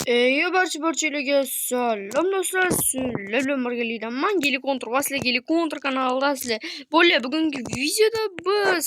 Barcha-barchalarga salom do'stlar. Sizlar bilan birgalikda men Geli Counter va sizlar Geli Counter kanalidasizlar. Bo'ldi, bugungi videoda biz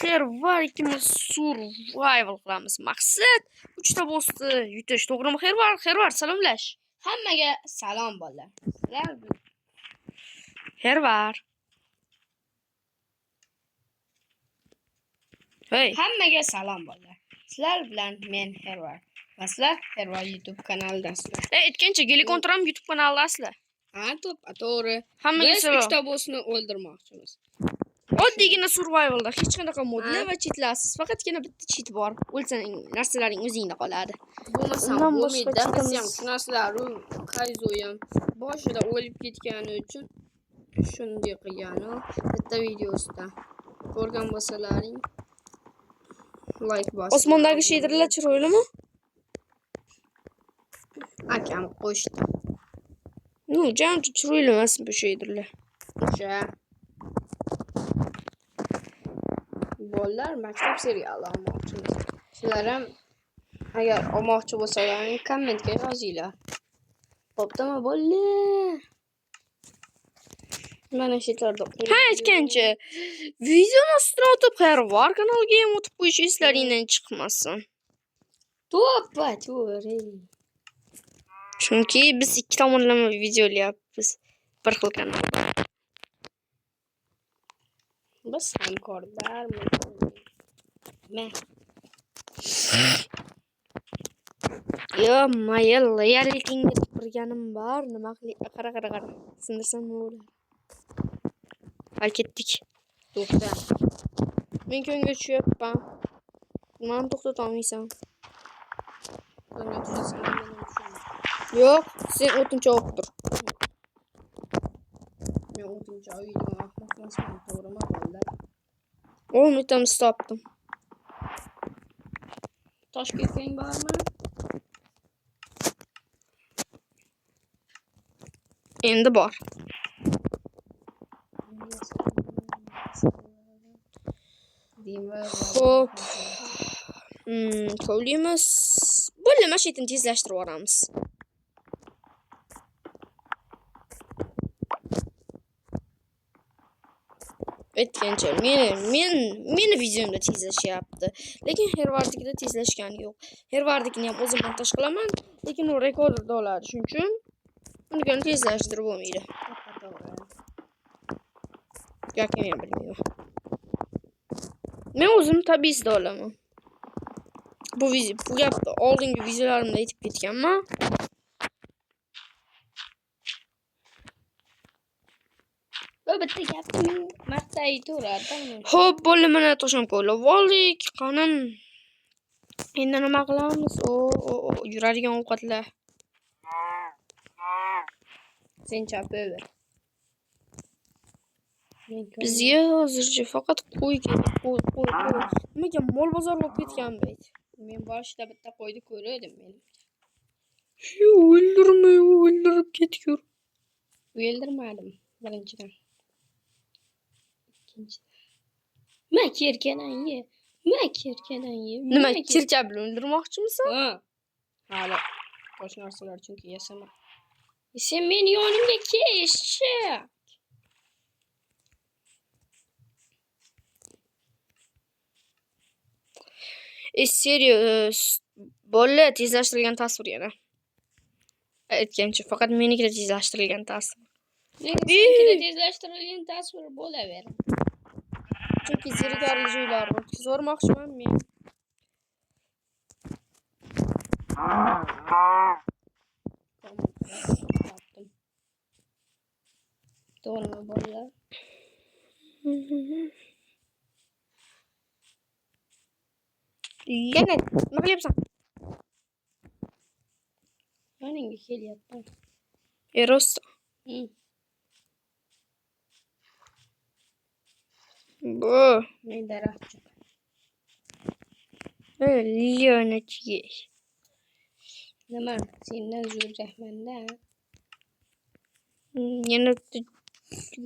Hervar 2 survival qilamiz. Maqsad 3 ta bossni yutish. To'g'rimi Hervar salomlash. Hammaga salom bolalar. Sizlar Hervar. Hey. Hammaga salom bolalar. Sizlar bilan men Hervar. Sizlar Hervar YouTube kanalidasizlar. Aytgancha Geli Counter ham YouTube kanalidasizlar. Ha, to'g'ri. Hammaga Biz salom. 3 ta bossni o'ldirmoqchimiz. Oddiygina survivalda hech qanaqa modlar va cheatlarsiz. Faqatgina bitta cheat bor. O'lsang narsalaring o'zingda qoladi. Bo'lmasam Undan bo'lmaydi. boshqa Biz ham cheatimiz- tushunasizlar-ku, Kaizo ham boshida o'lib ketgani uchun shunday qilgani bitta videosida. Ko'rgan bo'lsalaring like bosing. Osmondagi shaderlar chiroylimi? Akam qo'shdi. Jam chiroyli emas bu shaderlar. O'sha bolalar maktab seriali olmoqchimiz. Sizlar ham agar olmoqchi bo'lsalaring kommentga yozinglar. Bo'ptimi bolalar? Mana shu yerda Ha, aytgancha videoni ustidan o'tib Hervar kanaliga ham o'tib qo'yish eslaringdan chiqmasin. to'g'ri. Chunki biz ikki tomonlama video olyapmiz. Bir xil kanal. Biz hamkorlarmiz. Yo, mayel layerlikingga tupurganim bor. Nima qilay? Qara. Sindirsam nima bo'ladi? Hal ketdik. To'xta. Men ko'ngga tushyapman. Meni to'xtatolmaysan. Bunga tushasan, men tushaman. Yo'q, sen o'tincha o'qib tur. Men o'tincha uyda ahmoqmasman, to'g'rimi bolalar? 10 minutimiz topdim. Toshkentga bormi? Endi bor. Xo'p. Kovlimiz. Bo'ldi, mana shu yerdan tezlashtirib yuboramiz. Aytgancha meni videomda tezlashyapti. Lekin Hervardikida tezlashgani yo'q. Hervardikini ham o'zim montaj qilaman, lekin u rekorderda oladi. Shuning uchun uni tezlashtirib bo'lmaydi. Yo'q, men bilmayman. Men o'zim tabiiysida olaman. Bu gapni oldingi videolarimda aytib ketganman. Bu bitta gapni marta aytaverardim. Xo'p, bo'ldi, mana to'sham qo'ylab oldik. Qani. Endi nima qilamiz? Yuradigan ovqatlar. Sen chapaver. Bizga hozircha faqat qo'y kerak. Qo'y. Nimaga mol bozor bo'lib ketgan deydi. Men boshida bitta qo'yni ko'rdim men. O'ldirib ketgur. O'ldirmadim birinchidan. Ikkinchidan. Ma kerkadan ye. Nima kirka bilan o'ldirmoqchimisan? Ha. Hali boshqa narsalar chunki yasama. Sen men yonimga kelishchi. Serios. Bolla tezlashtirilgan tasvir yana. Aytgancha faqat menikida tezlashtirilgan tasvir. Senikida tezlashtirilgan tasvir bo'laver. Chunki zerikarli joylarni o'tkazmoqchiman men. To'g'rimi bolalar? Yana nima qilyapsan? Yoningga kelyapman. Rost. Bu. Men daraxtchi. Leonatga. Nima? Sendan zo'rjakmanda. Yana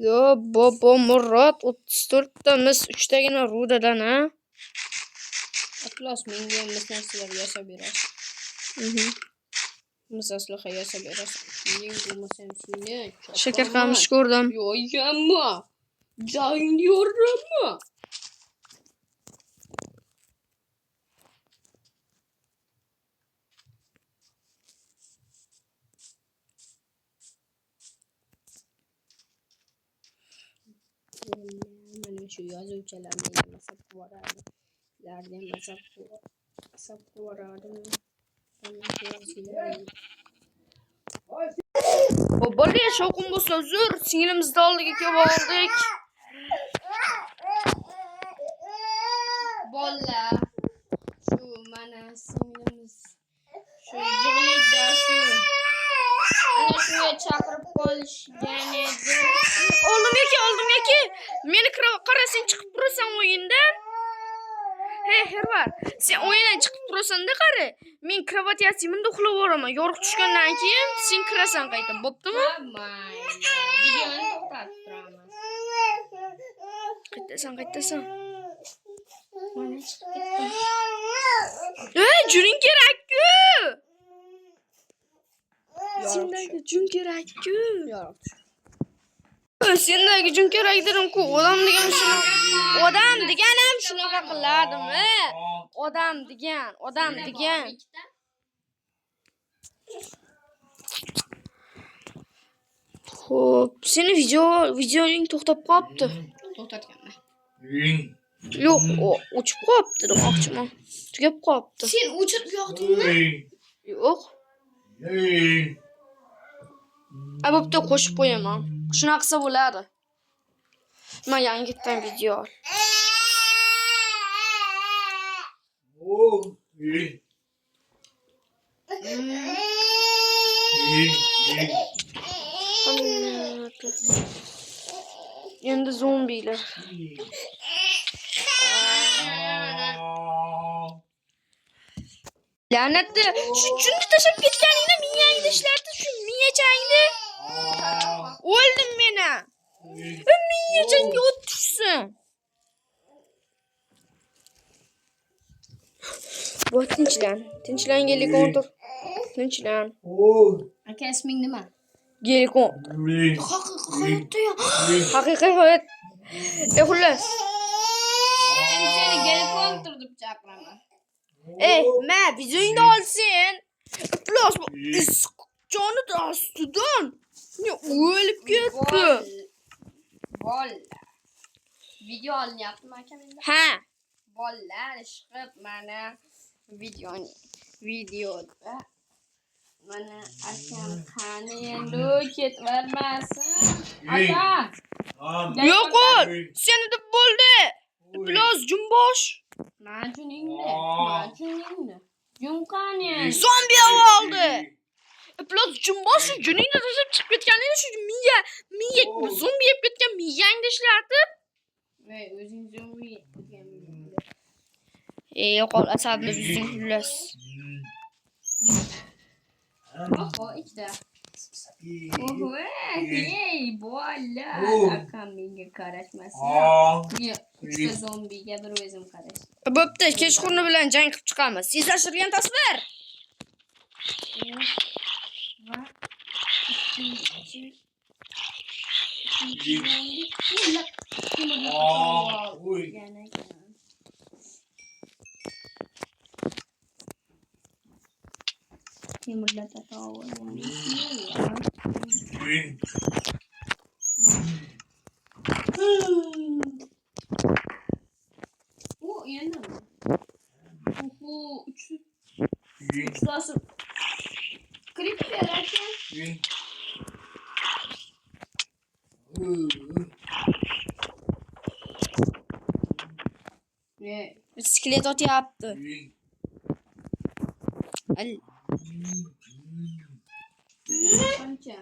yo bobo Murod 34 tamiz 3 tagina rudadan ha. Atlas menga ham narsalar yasab berasiz. Misaslı yasa berasa. Senin bulmasam seni. Şeker kamış gördüm. Yo yama. Can diyorum mu? Mana shu yozuvchilarni masab boradi. Ulardan masab boradi. O bola şokum bu sözür. Singlimizni oldiga kelib oldik. Bolla. Shu mana singlimiz. Shu yig'laydi shu. Ana shunga chaqirib qolishgan edi. Oldum yeki. Meni qarasang chiqib turasan o'yindan. Hey, Hervar. Sen o'yindan chiqib turasan-da qara. Men kravat yasimda uxlab o'raman. Yorug' tushgandan keyin sen kirasan qayta. Bo'ptimi? Mayli. Videoni to'xtatib turamiz. Qaytasan. Mana chiqib ketdi. Juring kerak-ku. Sendagi jun kerak-ku. Yo'q. Sendagi jun kerak dedim-ku. Odam deganim shunaqa qiladimi? Odam degan. Xo'p, seni videoing to'xtab qolibdi. To'xtatganman. Yo'q, o'chib qolibdi demoqchiman. Tugab qolibdi. Sen o'chirib yoqdingmi? Yo'q. Bo'pti, qo'shib qo'yaman. Shunaqa qilsa bo'ladi. Men yangitdan video ol. Endi zombilar. La'natli. Shu chunni tashab ketganingda miyangni ishlardi, shu miyachangni. O'ldim meni. Miyachangga o't tushsin. Bu tinchlan gelikontur. Tinchlan. Aka isming nima? Gelikon. Haqiqiy hayot. Xullas. Seni gelikontur deb chaqiraman. Ma videoingni olsin. Plus joni dastidan. Ne o'lib ketdi. Bolla. Video olinyaptimi aka menda? Ha. Bollar chiqib mana videoda mana akam qani endi ketvermasin. Aka. Yo'q, seni deb bo'ldi. Plus jumbosh. Majuningni. Jun qani? Zombi oldi. Plus jumbosh juningni tashib chiqib ketganida shu miya zombi yeb ketgan miyangni ishlatib. Voy, o'zing zombi ekansan. Yo'qol asabni buzding xullas. Oho, ikkita. Oho, hey, bolla. Akam menga qarashmasin. Yo'q, ikkita zombiga bir o'zim qarash. Bo'pti, kechqurun bilan jang qilib chiqamiz. Sizlashtirgan tasvir. Va Temirlata to'g'ri. O endi. Oho, 3 tasir. Klip berarkan. Ne? Bisiklet otyapti. Al. Qancha?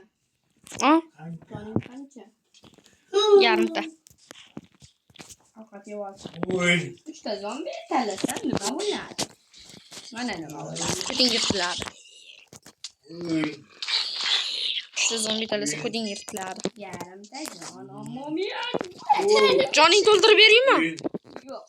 Ha? Qancha? Yarimta. Ovqat yeb olsin. 3 ta zombi talasan nima bo'ladi? Mana nima bo'ladi? Ko'ding yirtiladi. 3 ta zombi talasa ko'ding yirtiladi. Yarimta jon omomiyat. Joning to'ldirib beraymi? Yo'q.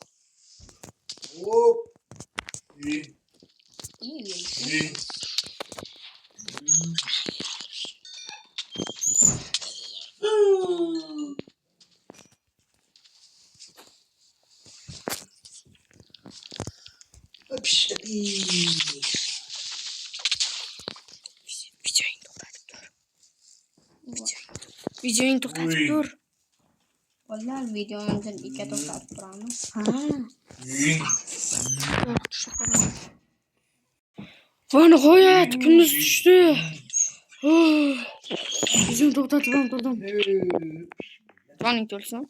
Videoyni to'xtatib tur. Bolalar videoni ikki to'xtatib turamiz. Ha. Va nihoyat kunduz tushdi. Videoni to'xtatib turdim. Joning to'lsin.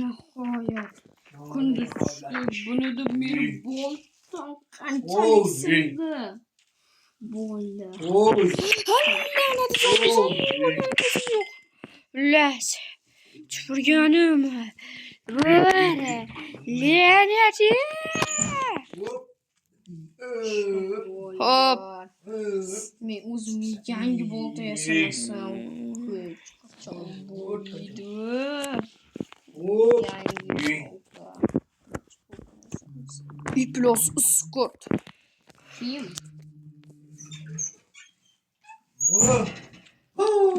Nihoyat kunduz tushdi. Buni deb meni bo'lsam qanchalik sevdi. Bo'ldi. Ulas. Tupurganim. La'nati. Hop. Men o'zimga yangi bolta yasamasam bo'ldi. Yangi bolta. Plus uskurt. Kim?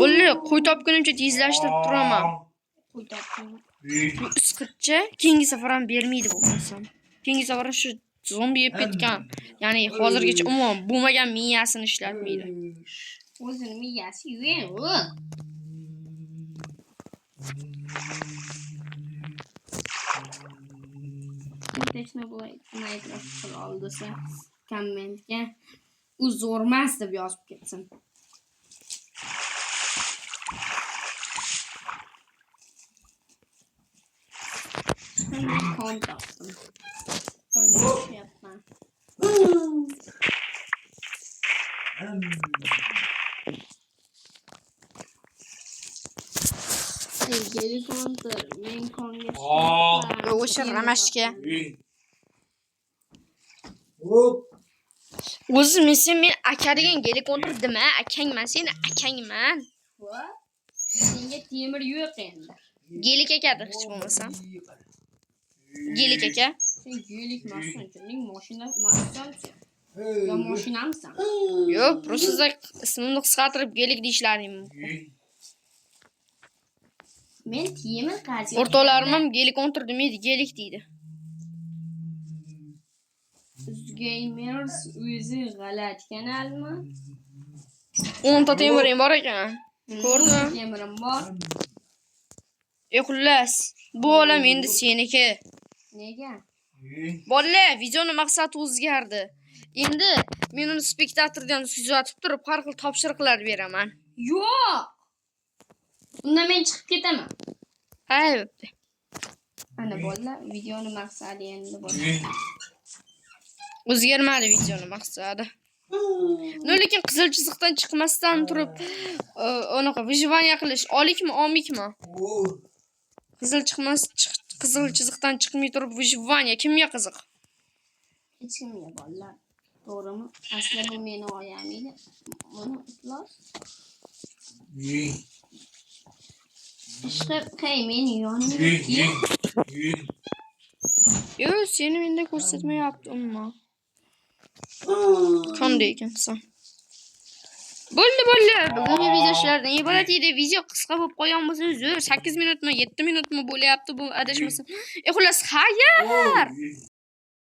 Bo'ldi, qo'y topgunimcha tezlashtirib turaman. Qo'y topdim. Bu isqirtcha keyingi safar ham bermaydi bo'lmasam. Keyingi safar shu zombi yeb ketgan. Ya'ni hozirgacha umuman bo'lmagan miyasini ishlatmaydi. O'zini miyasi yo'q. Intechni Minecraft qila oldisa kommentga u zo'rmas deb yozib ketsin. Kon topdim. Yapman. Geri kontur. Men konga O'sha ramashga. O'zim men aka degan geli kontirdimi? Akangman, sen akangman. Senga temir yo'q endi. Gelik akadir hech bo'lmasam. Gelik aka. Sen gelikmasan, sening mashinamisan. Ya mashinamisan. Yo'q, просто ismimni qisqartirib gelik deyishlaring mumkin. Men temir qaziyman. O'rtoqlarim ham gelik kontir demaydi, gelik deydi. Gamers o'zi g'alat kanalmi? 10 ta temirim bor ekan. Ko'rdim. Temirim bor. Xullas, bu olam endi seniki. Nega? Bolalar, videoning maqsadi o'zgardi. Endi men uni spektatordan kuzatib turib, har xil topshiriqlar beraman. Yo'q. Unda men chiqib ketaman. Haydi. Ana bolalar, videoning maqsadi endi bor. O'zgarmadi videoning maqsadi. Lekin qizil chiziqdan chiqmasdan turib, unaqa выживание qilish olikmi, olmikmi? Qizil chiziqdan chiqmay turib выживание kimga qiziq? Hech kimga bolalar. To'g'rimi? Aslida bu meni oyam edi. Buni iflos. İşte men yonimga. Yo, seni menda ko'rsatmayaptimmi? Qanday ekansan? Bo'ldi. Bugungi video shulardan iborat edi. Video qisqa bo'lib qolgan bo'lsa, 8 minutmi, 7 minutmi bo'lyapti bu adashmasam. Xullas, xayr.